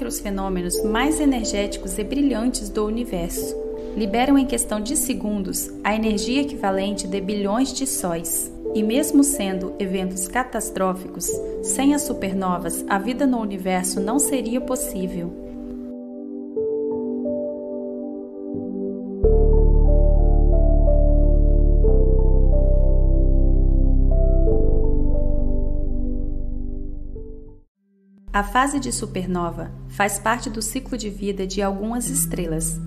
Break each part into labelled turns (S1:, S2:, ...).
S1: entre os fenômenos mais energéticos e brilhantes do universo. Liberam em questão de segundos a energia equivalente de bilhões de sóis. E mesmo sendo eventos catastróficos, sem as supernovas, a vida no universo não seria possível. A fase de supernova faz parte do ciclo de vida de algumas estrelas.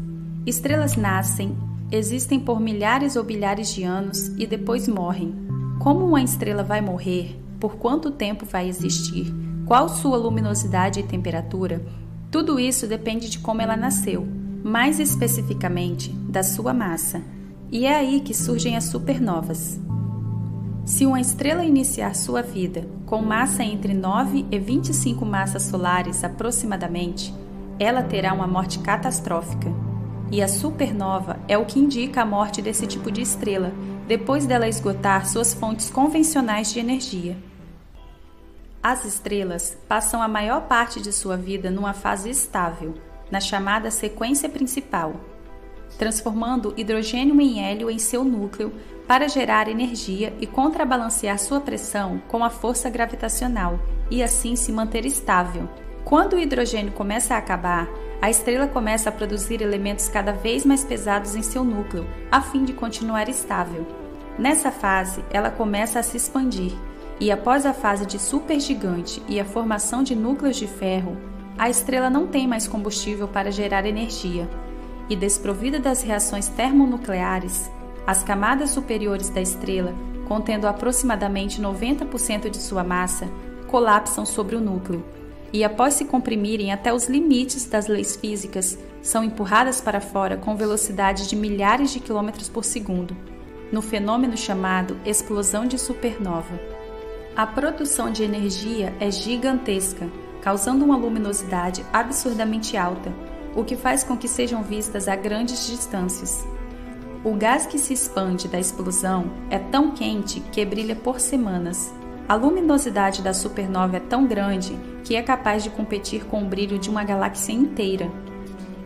S1: Estrelas nascem, existem por milhares ou bilhares de anos e depois morrem. Como uma estrela vai morrer, por quanto tempo vai existir, qual sua luminosidade e temperatura, tudo isso depende de como ela nasceu, mais especificamente da sua massa. E é aí que surgem as supernovas. Se uma estrela iniciar sua vida com massa entre 9 e 25 massas solares aproximadamente, ela terá uma morte catastrófica. E a supernova é o que indica a morte desse tipo de estrela, depois dela esgotar suas fontes convencionais de energia. As estrelas passam a maior parte de sua vida numa fase estável, na chamada sequência principal, transformando hidrogênio em hélio em seu núcleo para gerar energia e contrabalancear sua pressão com a força gravitacional e assim se manter estável. Quando o hidrogênio começa a acabar, a estrela começa a produzir elementos cada vez mais pesados em seu núcleo, a fim de continuar estável. Nessa fase, ela começa a se expandir, e após a fase de supergigante e a formação de núcleos de ferro, a estrela não tem mais combustível para gerar energia, e desprovida das reações termonucleares, as camadas superiores da estrela, contendo aproximadamente 90% de sua massa, colapsam sobre o núcleo, e após se comprimirem até os limites das leis físicas, são empurradas para fora com velocidade de milhares de quilômetros por segundo, no fenômeno chamado explosão de supernova. A produção de energia é gigantesca, causando uma luminosidade absurdamente alta, o que faz com que sejam vistas a grandes distâncias. O gás que se expande da explosão é tão quente que brilha por semanas. A luminosidade da supernova é tão grande que é capaz de competir com o brilho de uma galáxia inteira.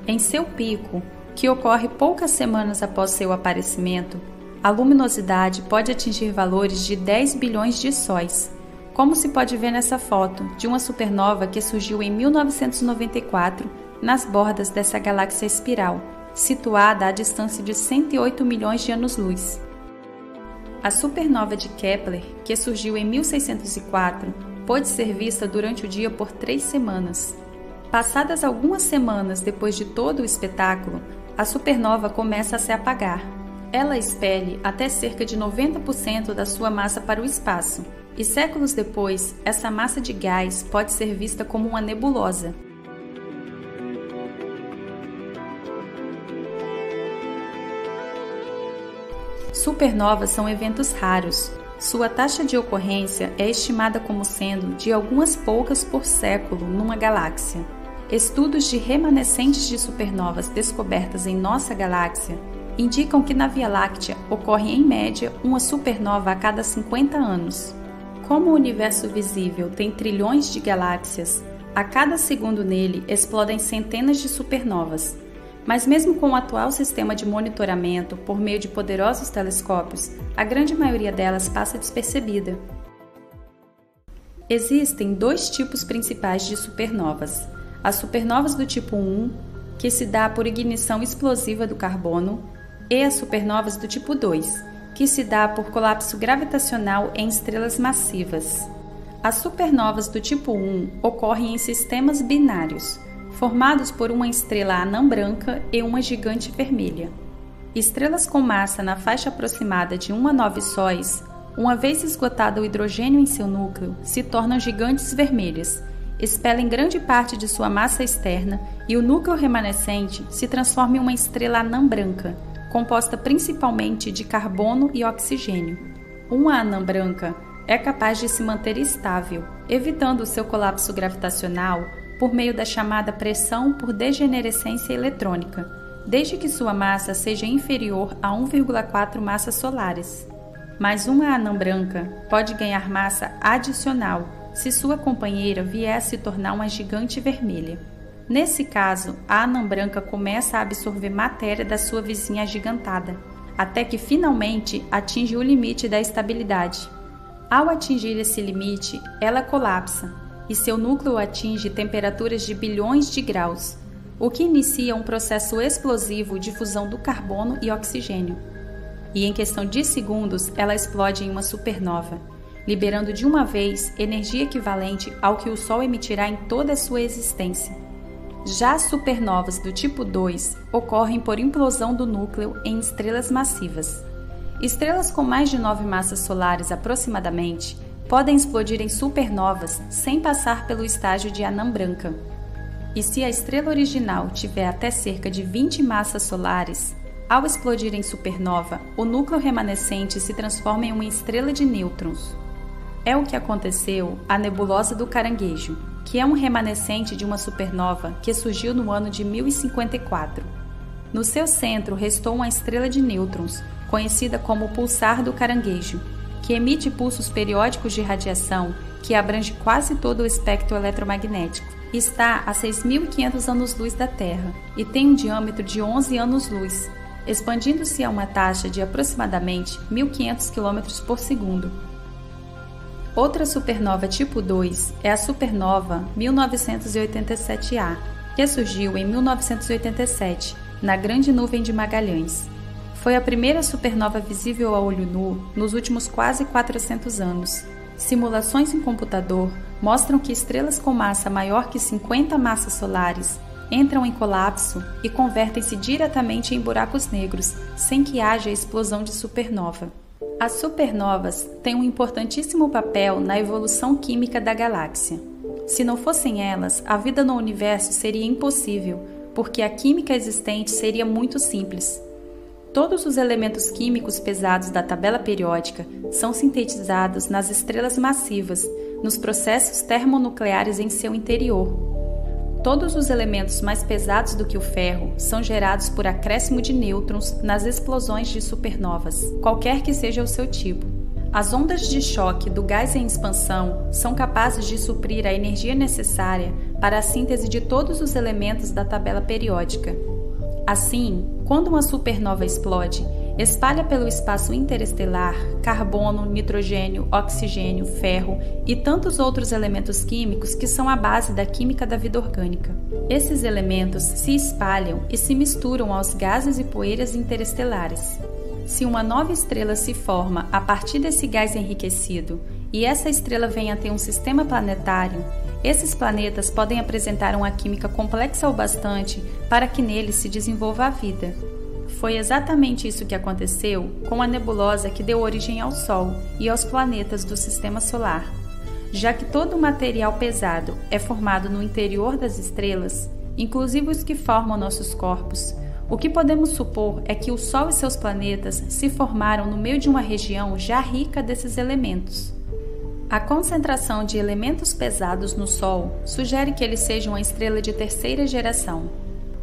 S1: Em seu pico, que ocorre poucas semanas após seu aparecimento, a luminosidade pode atingir valores de 10 bilhões de sóis, como se pode ver nessa foto de uma supernova que surgiu em 1994 nas bordas dessa galáxia espiral, situada à distância de 108 milhões de anos-luz. A supernova de Kepler, que surgiu em 1604, pôde ser vista durante o dia por 3 semanas. Passadas algumas semanas depois de todo o espetáculo, a supernova começa a se apagar. Ela expele até cerca de 90% da sua massa para o espaço, e séculos depois, essa massa de gás pode ser vista como uma nebulosa. Supernovas são eventos raros. Sua taxa de ocorrência é estimada como sendo de algumas poucas por século numa galáxia. Estudos de remanescentes de supernovas descobertas em nossa galáxia indicam que na Via Láctea ocorre em média uma supernova a cada 50 anos. Como o universo visível tem trilhões de galáxias, a cada segundo nele explodem centenas de supernovas. Mas mesmo com o atual sistema de monitoramento por meio de poderosos telescópios, a grande maioria delas passa despercebida. Existem 2 tipos principais de supernovas: as supernovas do tipo 1, que se dá por ignição explosiva do carbono, e as supernovas do tipo 2, que se dá por colapso gravitacional em estrelas massivas. As supernovas do tipo 1 ocorrem em sistemas binários, formados por uma estrela anã branca e uma gigante vermelha. Estrelas com massa na faixa aproximada de 1 a 9 sóis, uma vez esgotado o hidrogênio em seu núcleo, se tornam gigantes vermelhas, expelem grande parte de sua massa externa e o núcleo remanescente se transforma em uma estrela anã branca, composta principalmente de carbono e oxigênio. Uma anã branca é capaz de se manter estável, evitando o seu colapso gravitacional por meio da chamada pressão por degenerescência eletrônica, desde que sua massa seja inferior a 1,4 massas solares. Mas uma anã branca pode ganhar massa adicional se sua companheira vier a se tornar uma gigante vermelha. Nesse caso, a anã branca começa a absorver matéria da sua vizinha agigantada, até que finalmente atinge o limite da estabilidade. Ao atingir esse limite, ela colapsa e seu núcleo atinge temperaturas de bilhões de graus, o que inicia um processo explosivo de fusão do carbono e oxigênio. E em questão de segundos, ela explode em uma supernova, liberando de uma vez energia equivalente ao que o Sol emitirá em toda a sua existência. Já as supernovas do tipo 2 ocorrem por implosão do núcleo em estrelas massivas. Estrelas com mais de 9 massas solares aproximadamente podem explodir em supernovas sem passar pelo estágio de anã branca. E se a estrela original tiver até cerca de 20 massas solares, ao explodir em supernova, o núcleo remanescente se transforma em uma estrela de nêutrons. É o que aconteceu à nebulosa do Caranguejo, que é um remanescente de uma supernova que surgiu no ano de 1054. No seu centro restou uma estrela de nêutrons, conhecida como pulsar do Caranguejo, que emite pulsos periódicos de radiação que abrange quase todo o espectro eletromagnético. Está a 6.500 anos-luz da Terra e tem um diâmetro de 11 anos-luz, expandindo-se a uma taxa de aproximadamente 1.500 km por segundo. Outra supernova tipo 2 é a supernova 1987A, que surgiu em 1987, na Grande Nuvem de Magalhães. Foi a primeira supernova visível a olho nu nos últimos quase 400 anos. Simulações em computador mostram que estrelas com massa maior que 50 massas solares entram em colapso e convertem-se diretamente em buracos negros, sem que haja explosão de supernova. As supernovas têm um importantíssimo papel na evolução química da galáxia. Se não fossem elas, a vida no universo seria impossível, porque a química existente seria muito simples. Todos os elementos químicos pesados da tabela periódica são sintetizados nas estrelas massivas, nos processos termonucleares em seu interior. Todos os elementos mais pesados do que o ferro são gerados por acréscimo de nêutrons nas explosões de supernovas, qualquer que seja o seu tipo. As ondas de choque do gás em expansão são capazes de suprir a energia necessária para a síntese de todos os elementos da tabela periódica. Assim, quando uma supernova explode, espalha pelo espaço interestelar carbono, nitrogênio, oxigênio, ferro e tantos outros elementos químicos que são a base da química da vida orgânica. Esses elementos se espalham e se misturam aos gases e poeiras interestelares. Se uma nova estrela se forma a partir desse gás enriquecido e essa estrela vem a ter um sistema planetário, esses planetas podem apresentar uma química complexa o bastante para que neles se desenvolva a vida. Foi exatamente isso que aconteceu com a nebulosa que deu origem ao Sol e aos planetas do Sistema Solar. Já que todo o material pesado é formado no interior das estrelas, inclusive os que formam nossos corpos, o que podemos supor é que o Sol e seus planetas se formaram no meio de uma região já rica desses elementos. A concentração de elementos pesados no Sol sugere que ele seja uma estrela de terceira geração,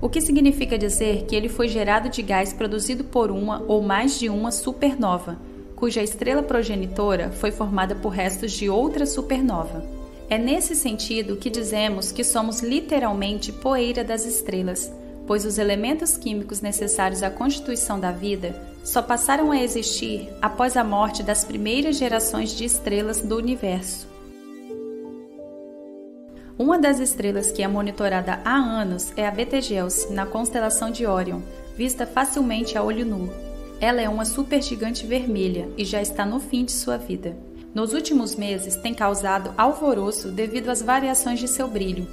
S1: o que significa dizer que ele foi gerado de gás produzido por uma ou mais de uma supernova, cuja estrela progenitora foi formada por restos de outra supernova. É nesse sentido que dizemos que somos literalmente poeira das estrelas, pois os elementos químicos necessários à constituição da vida só passaram a existir após a morte das primeiras gerações de estrelas do universo. Uma das estrelas que é monitorada há anos é a Betelgeuse, na constelação de Órion, vista facilmente a olho nu. Ela é uma supergigante vermelha e já está no fim de sua vida. Nos últimos meses tem causado alvoroço devido às variações de seu brilho.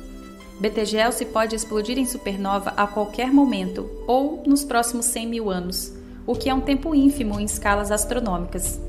S1: Betelgeuse pode explodir em supernova a qualquer momento ou nos próximos 100 mil anos, o que é um tempo ínfimo em escalas astronômicas.